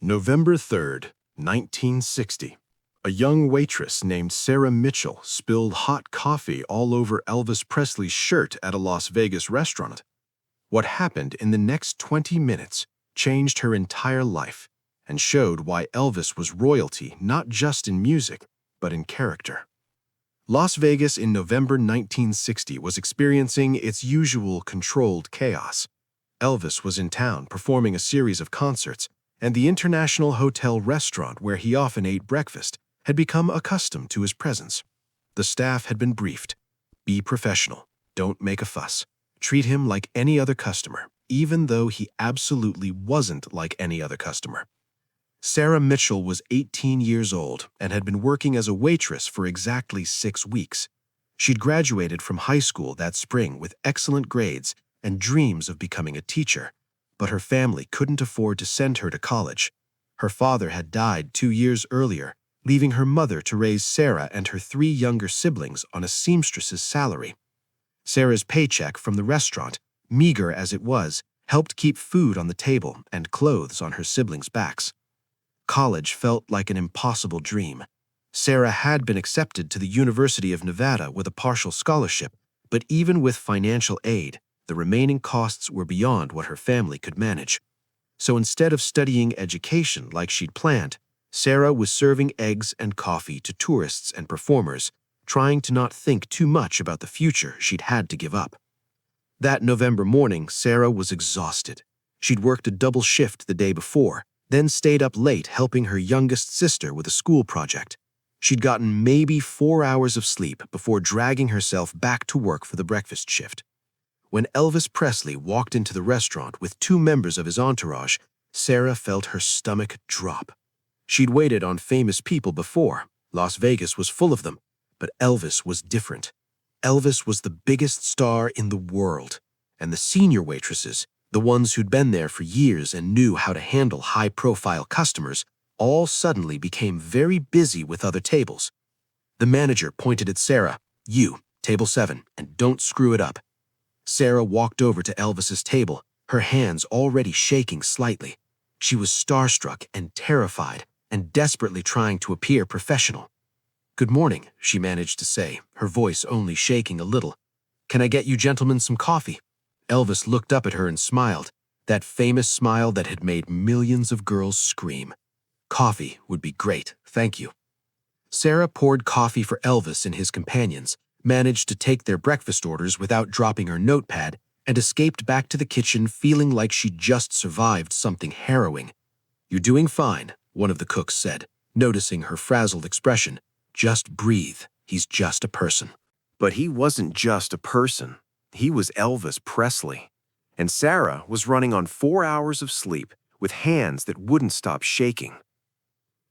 November 3rd, 1960. A young waitress named Sarah Mitchell spilled hot coffee all over Elvis Presley's shirt at a Las Vegas restaurant. What happened in the next 20 minutes changed her entire life and showed why Elvis was royalty not just in music, but in character. Las Vegas in November 1960 was experiencing its usual controlled chaos. Elvis was in town performing a series of concerts, and the International Hotel restaurant where he often ate breakfast had become accustomed to his presence. The staff had been briefed. Be professional. Don't make a fuss. Treat him like any other customer, even though he absolutely wasn't like any other customer. Sarah Mitchell was 18 years old and had been working as a waitress for exactly 6 weeks. She'd graduated from high school that spring with excellent grades and dreams of becoming a teacher, but her family couldn't afford to send her to college. Her father had died 2 years earlier, leaving her mother to raise Sarah and her 3 younger siblings on a seamstress's salary. Sarah's paycheck from the restaurant, meager as it was, helped keep food on the table and clothes on her siblings' backs. College felt like an impossible dream. Sarah had been accepted to the University of Nevada with a partial scholarship, but even with financial aid, the remaining costs were beyond what her family could manage. So instead of studying education like she'd planned, Sarah was serving eggs and coffee to tourists and performers, trying to not think too much about the future she'd had to give up. That November morning, Sarah was exhausted. She'd worked a double shift the day before, then stayed up late helping her youngest sister with a school project. She'd gotten maybe 4 hours of sleep before dragging herself back to work for the breakfast shift. When Elvis Presley walked into the restaurant with 2 members of his entourage, Sarah felt her stomach drop. She'd waited on famous people before. Las Vegas was full of them, but Elvis was different. Elvis was the biggest star in the world, and the senior waitresses, the ones who'd been there for years and knew how to handle high-profile customers, all suddenly became very busy with other tables. The manager pointed at Sarah, "You, table 7, and don't screw it up." Sarah walked over to Elvis's table, her hands already shaking slightly. She was starstruck and terrified and desperately trying to appear professional. "Good morning," she managed to say, her voice only shaking a little. "Can I get you gentlemen some coffee?" Elvis looked up at her and smiled, that famous smile that had made millions of girls scream. "Coffee would be great, thank you." Sarah poured coffee for Elvis and his companions, managed to take their breakfast orders without dropping her notepad, and escaped back to the kitchen feeling like she'd just survived something harrowing. "You're doing fine," one of the cooks said, noticing her frazzled expression. "Just breathe. He's just a person." But he wasn't just a person. He was Elvis Presley. And Sarah was running on 4 hours of sleep with hands that wouldn't stop shaking.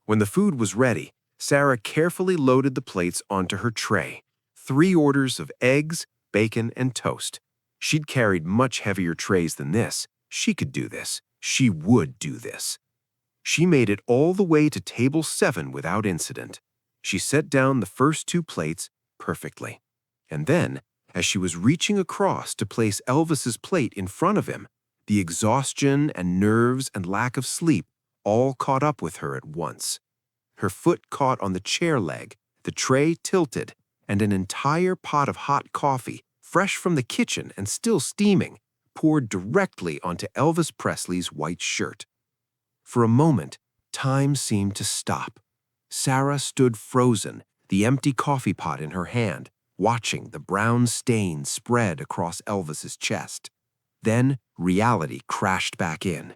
When the food was ready, Sarah carefully loaded the plates onto her tray. 3 orders of eggs, bacon, and toast. She'd carried much heavier trays than this. She could do this. She would do this. She made it all the way to table 7 without incident. She set down the first 2 plates perfectly. And then, as she was reaching across to place Elvis's plate in front of him, the exhaustion and nerves and lack of sleep all caught up with her at once. Her foot caught on the chair leg, the tray tilted, and an entire pot of hot coffee, fresh from the kitchen and still steaming, poured directly onto Elvis Presley's white shirt. For a moment, time seemed to stop. Sarah stood frozen, the empty coffee pot in her hand, watching the brown stain spread across Elvis's chest. Then reality crashed back in.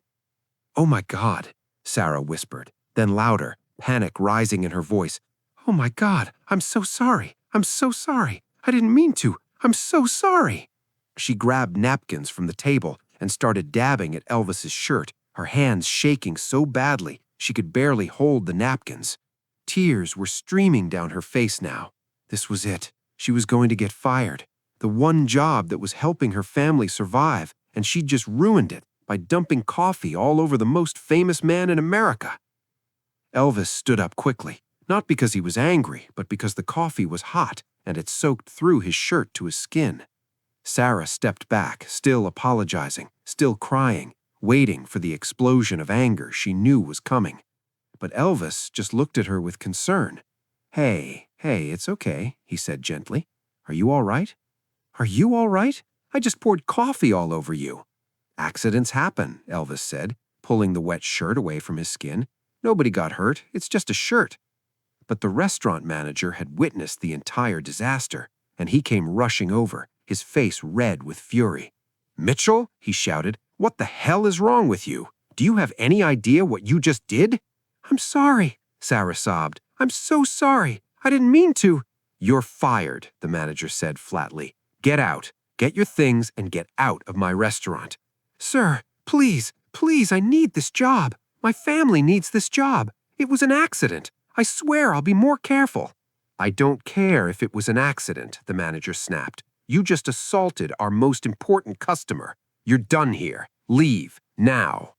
"Oh my God," Sarah whispered, then louder, panic rising in her voice. "Oh my God, I'm so sorry. I'm so sorry. I didn't mean to. I'm so sorry." She grabbed napkins from the table and started dabbing at Elvis's shirt, her hands shaking so badly she could barely hold the napkins. Tears were streaming down her face now. This was it. She was going to get fired. The one job that was helping her family survive, and she'd just ruined it by dumping coffee all over the most famous man in America. Elvis stood up quickly, not because he was angry, but because the coffee was hot and it soaked through his shirt to his skin. Sarah stepped back, still apologizing, still crying, waiting for the explosion of anger she knew was coming. But Elvis just looked at her with concern. Hey, it's okay, he said gently. Are you all right? Are you all right? I just poured coffee all over you. Accidents happen, Elvis said, pulling the wet shirt away from his skin. Nobody got hurt, it's just a shirt. But the restaurant manager had witnessed the entire disaster, and he came rushing over, his face red with fury. Mitchell, he shouted, what the hell is wrong with you? Do you have any idea what you just did? I'm sorry, Sarah sobbed. I'm so sorry. I didn't mean to. You're fired, the manager said flatly. Get out. Get your things and get out of my restaurant. Sir, please, I need this job. My family needs this job. It was an accident. I swear I'll be more careful. I don't care if it was an accident, the manager snapped. You just assaulted our most important customer. You're done here. Leave, now.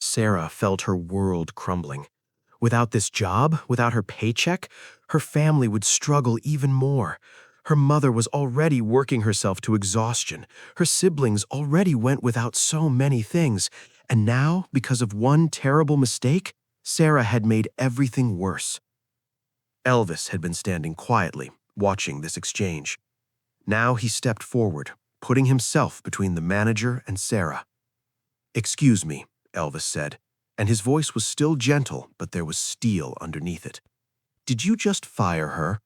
Sarah felt her world crumbling. Without this job, without her paycheck, her family would struggle even more. Her mother was already working herself to exhaustion. Her siblings already went without so many things. And now, because of one terrible mistake, Sarah had made everything worse. Elvis had been standing quietly, watching this exchange. Now he stepped forward, putting himself between the manager and Sarah. "Excuse me," Elvis said, and his voice was still gentle, but there was steel underneath it. "Did you just fire her?"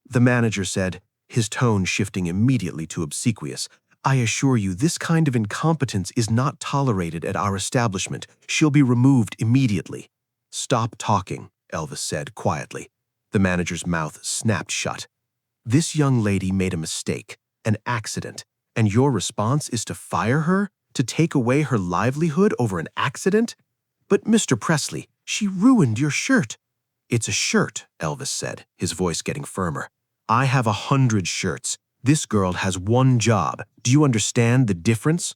The manager said, his tone shifting immediately to obsequious, "I assure you this kind of incompetence is not tolerated at our establishment. She'll be removed immediately." "Stop talking," Elvis said quietly. The manager's mouth snapped shut. "This young lady made a mistake, an accident, and your response is to fire her, to take away her livelihood over an accident? But Mr. Presley, she ruined your shirt." "It's a shirt," Elvis said, his voice getting firmer. "I have 100 shirts. This girl has one job. Do you understand the difference?"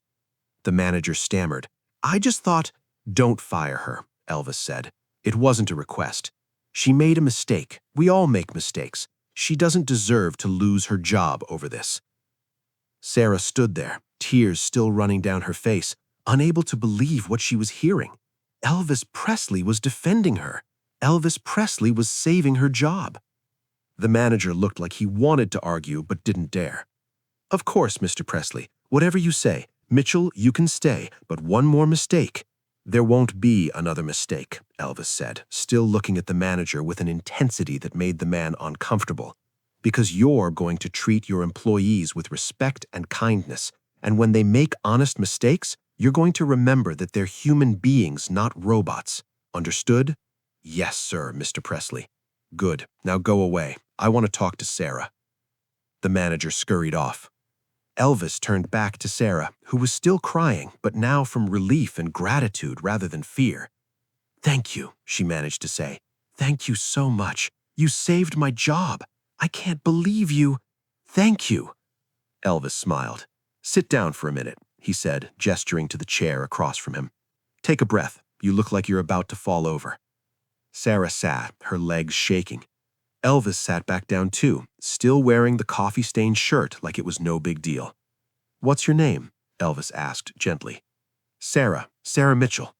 The manager stammered. "I just thought—" "Don't fire her," Elvis said. "It wasn't a request. She made a mistake. We all make mistakes. She doesn't deserve to lose her job over this." Sarah stood there, tears still running down her face, unable to believe what she was hearing. Elvis Presley was defending her. Elvis Presley was saving her job. The manager looked like he wanted to argue but didn't dare. "Of course, Mr. Presley. Whatever you say. Mitchell, you can stay, but one more mistake." "There won't be another mistake," Elvis said, still looking at the manager with an intensity that made the man uncomfortable. "Because you're going to treat your employees with respect and kindness, and when they make honest mistakes, you're going to remember that they're human beings, not robots. Understood?" "Yes, sir, Mr. Presley." "Good. Now go away. I want to talk to Sarah." The manager scurried off. Elvis turned back to Sarah, who was still crying, but now from relief and gratitude rather than fear. "Thank you," she managed to say. "Thank you so much. You saved my job. I can't believe you. Thank you." Elvis smiled. "Sit down for a minute," he said, gesturing to the chair across from him. "Take a breath. You look like you're about to fall over." Sarah sat, her legs shaking. Elvis sat back down too, still wearing the coffee-stained shirt like it was no big deal. "What's your name?" Elvis asked gently. Sarah Mitchell."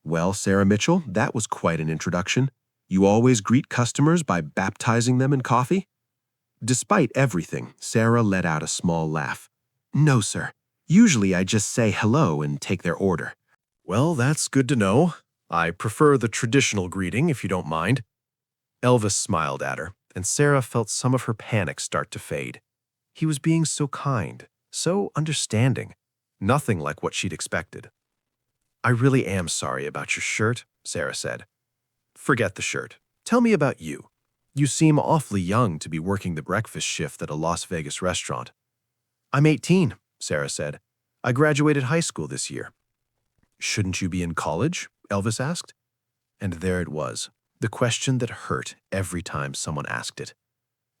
"Well, Sarah Mitchell, that was quite an introduction. You always greet customers by baptizing them in coffee?" Despite everything, Sarah let out a small laugh. "No, sir. Usually I just say hello and take their order." "Well, that's good to know. I prefer the traditional greeting, if you don't mind." Elvis smiled at her, and Sarah felt some of her panic start to fade. He was being so kind, so understanding, nothing like what she'd expected. "I really am sorry about your shirt," Sarah said. "Forget the shirt. Tell me about you. You seem awfully young to be working the breakfast shift at a Las Vegas restaurant." "I'm 18, Sarah said. "I graduated high school this year." "Shouldn't you be in college?" Elvis asked. And there it was, the question that hurt every time someone asked it.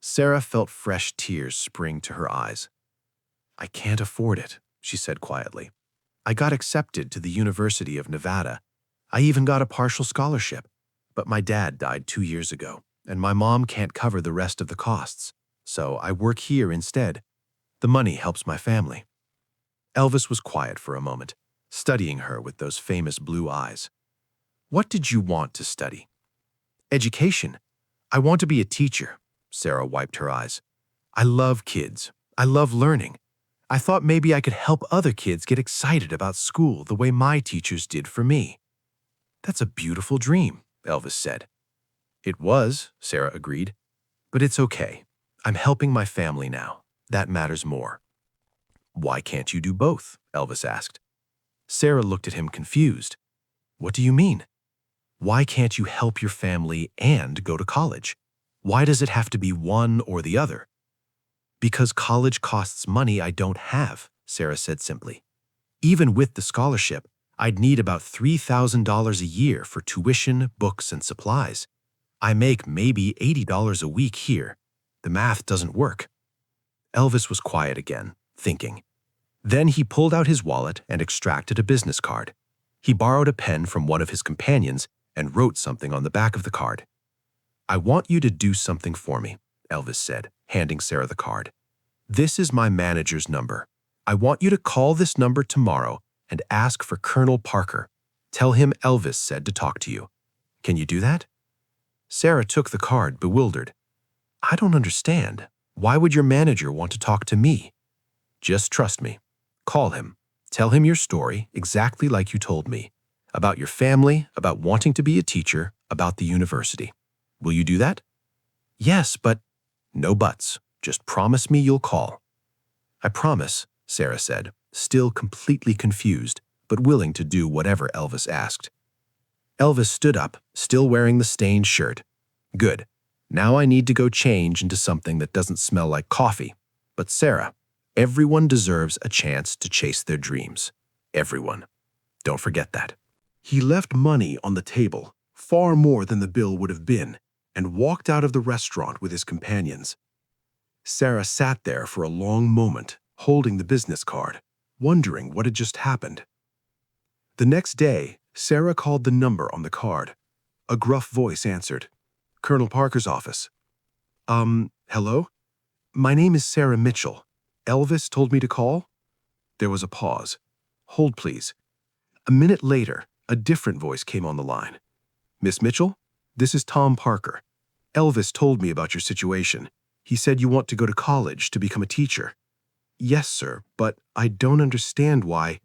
Sarah felt fresh tears spring to her eyes. "I can't afford it," she said quietly. "I got accepted to the University of Nevada. I even got a partial scholarship. But my dad died 2 years ago, and my mom can't cover the rest of the costs. So I work here instead. The money helps my family." Elvis was quiet for a moment. studying her with those famous blue eyes. "What did you want to study?" "Education. I want to be a teacher." Sarah wiped her eyes. "I love kids. I love learning. I thought maybe I could help other kids get excited about school the way my teachers did for me." "That's a beautiful dream," Elvis said. "It was," Sarah agreed. "But it's okay. I'm helping my family now. That matters more." "Why can't you do both?" Elvis asked. Sarah looked at him confused. "What do you mean? Why can't you help your family and go to college? Why does it have to be one or the other?" "Because college costs money I don't have," Sarah said simply. "Even with the scholarship, I'd need about $3,000 a year for tuition, books, and supplies. I make maybe $80 a week here. The math doesn't work." Elvis was quiet again, thinking. Then he pulled out his wallet and extracted a business card. He borrowed a pen from one of his companions and wrote something on the back of the card. "I want you to do something for me," Elvis said, handing Sarah the card. "This is my manager's number. I want you to call this number tomorrow and ask for Colonel Parker. Tell him Elvis said to talk to you. Can you do that?" Sarah took the card, bewildered. "I don't understand. Why would your manager want to talk to me?" "Just trust me. Call him. Tell him your story, exactly like you told me. About your family, about wanting to be a teacher, about the university. Will you do that?" "Yes, but—" "No buts. Just promise me you'll call." "I promise," Sarah said, still completely confused, but willing to do whatever Elvis asked. Elvis stood up, still wearing the stained shirt. "Good. Now I need to go change into something that doesn't smell like coffee. But Sarah, everyone deserves a chance to chase their dreams. Everyone. Don't forget that." He left money on the table, far more than the bill would have been, and walked out of the restaurant with his companions. Sarah sat there for a long moment, holding the business card, wondering what had just happened. The next day, Sarah called the number on the card. A gruff voice answered. "Colonel Parker's office." Hello? My name is Sarah Mitchell. Elvis told me to call?" There was a pause. "Hold, please." A minute later, a different voice came on the line. "Miss Mitchell, this is Tom Parker. Elvis told me about your situation. He said you want to go to college to become a teacher." "Yes, sir, but I don't understand why."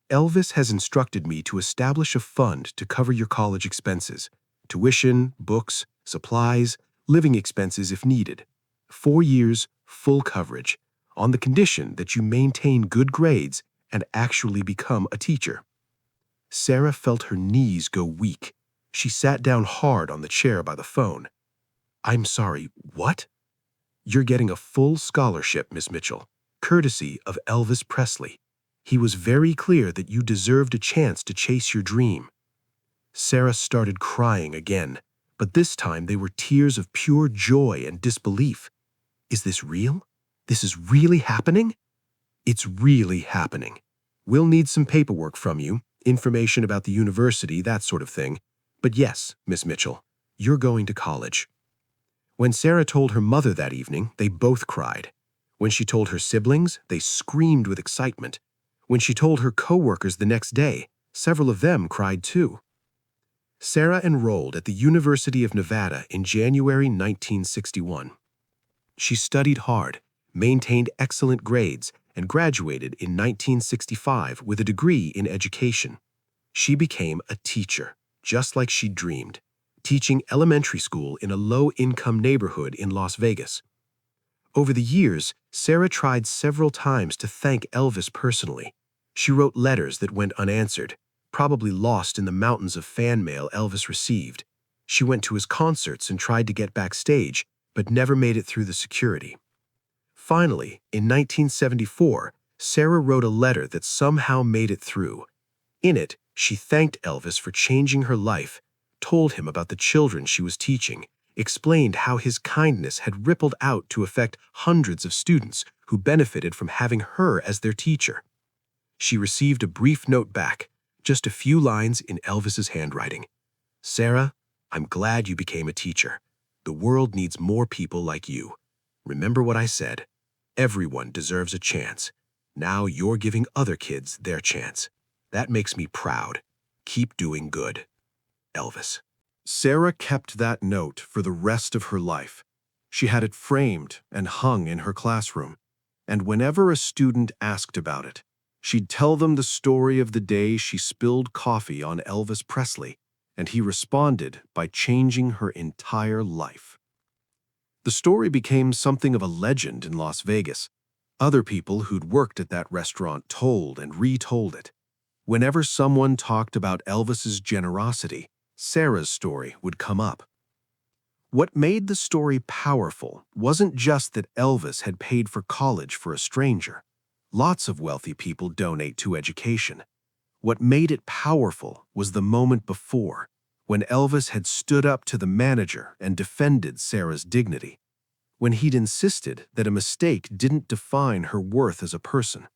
"Elvis has instructed me to establish a fund to cover your college expenses, tuition, books, supplies, living expenses if needed. 4 years, full coverage, on the condition that you maintain good grades and actually become a teacher." Sarah felt her knees go weak. She sat down hard on the chair by the phone. "I'm sorry, what?" "You're getting a full scholarship, Miss Mitchell, courtesy of Elvis Presley. He was very clear that you deserved a chance to chase your dream." Sarah started crying again, but this time they were tears of pure joy and disbelief. "Is this real? This is really happening?" "It's really happening. We'll need some paperwork from you, information about the university, that sort of thing. But yes, Miss Mitchell, you're going to college." When Sarah told her mother that evening, they both cried. When she told her siblings, they screamed with excitement. When she told her co-workers the next day, several of them cried too. Sarah enrolled at the University of Nevada in January 1961. She studied hard, maintained excellent grades, and graduated in 1965 with a degree in education. She became a teacher, just like she'd dreamed, teaching elementary school in a low-income neighborhood in Las Vegas. Over the years, Sarah tried several times to thank Elvis personally. She wrote letters that went unanswered, probably lost in the mountains of fan mail Elvis received. She went to his concerts and tried to get backstage, but never made it through the security. Finally, in 1974, Sarah wrote a letter that somehow made it through. In it, she thanked Elvis for changing her life, told him about the children she was teaching, explained how his kindness had rippled out to affect hundreds of students who benefited from having her as their teacher. She received a brief note back, just a few lines in Elvis's handwriting. "Sarah, I'm glad you became a teacher. The world needs more people like you. Remember what I said. Everyone deserves a chance. Now you're giving other kids their chance. That makes me proud. Keep doing good. Elvis. Sarah kept that note for the rest of her life. She had it framed and hung in her classroom, and whenever a student asked about it, she'd tell them the story of the day she spilled coffee on Elvis Presley, and he responded by changing her entire life. The story became something of a legend in Las Vegas. Other people who'd worked at that restaurant told and retold it. Whenever someone talked about Elvis's generosity, Sarah's story would come up. What made the story powerful wasn't just that Elvis had paid for college for a stranger. Lots of wealthy people donate to education. What made it powerful was the moment before, when Elvis had stood up to the manager and defended Sarah's dignity, when he'd insisted that a mistake didn't define her worth as a person,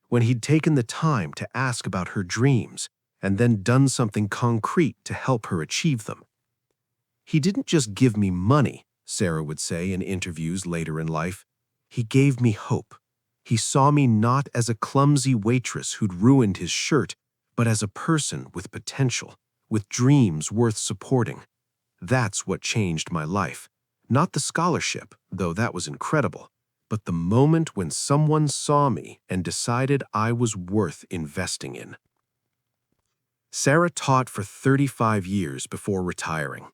when he'd taken the time to ask about her dreams and then done something concrete to help her achieve them. He didn't just give me money, Sarah would say in interviews later in life. He gave me hope. He saw me not as a clumsy waitress who'd ruined his shirt, but as a person with potential, with dreams worth supporting. That's what changed my life. Not the scholarship, though that was incredible, but the moment when someone saw me and decided I was worth investing in. Sarah taught for 35 years before retiring.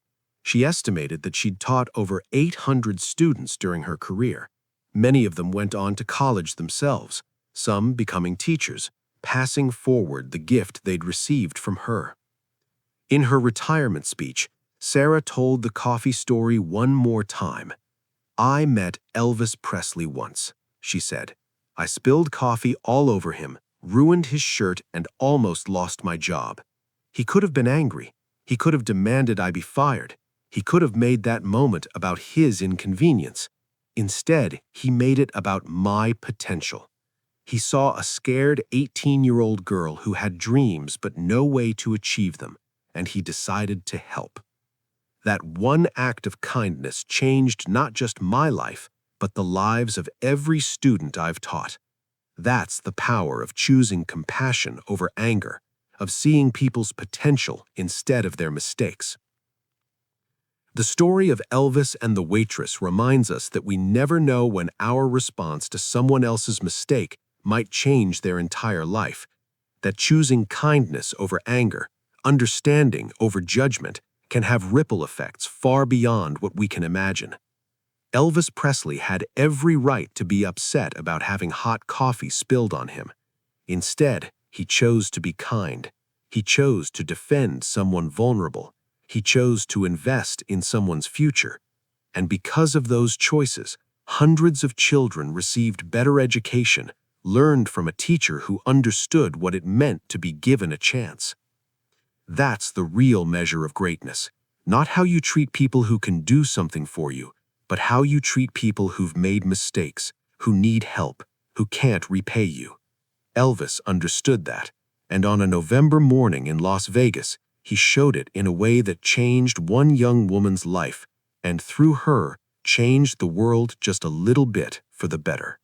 She estimated that she'd taught over 800 students during her career. Many of them went on to college themselves, some becoming teachers, passing forward the gift they'd received from her. In her retirement speech, Sarah told the coffee story one more time. "I met Elvis Presley once," she said. "I spilled coffee all over him, ruined his shirt, and almost lost my job. He could have been angry. He could have demanded I be fired. He could have made that moment about his inconvenience. Instead, he made it about my potential. He saw a scared 18-year-old girl who had dreams but no way to achieve them, and he decided to help. That one act of kindness changed not just my life, but the lives of every student I've taught. That's the power of choosing compassion over anger, of seeing people's potential instead of their mistakes." The story of Elvis and the waitress reminds us that we never know when our response to someone else's mistake might change their entire life, that choosing kindness over anger, understanding over judgment, can have ripple effects far beyond what we can imagine. Elvis Presley had every right to be upset about having hot coffee spilled on him. Instead, he chose to be kind. He chose to defend someone vulnerable. He chose to invest in someone's future. And because of those choices, hundreds of children received better education, learned from a teacher who understood what it meant to be given a chance. That's the real measure of greatness, not how you treat people who can do something for you, but how you treat people who've made mistakes, who need help, who can't repay you. Elvis understood that, and on a November morning in Las Vegas, he showed it in a way that changed one young woman's life, and through her, changed the world just a little bit for the better.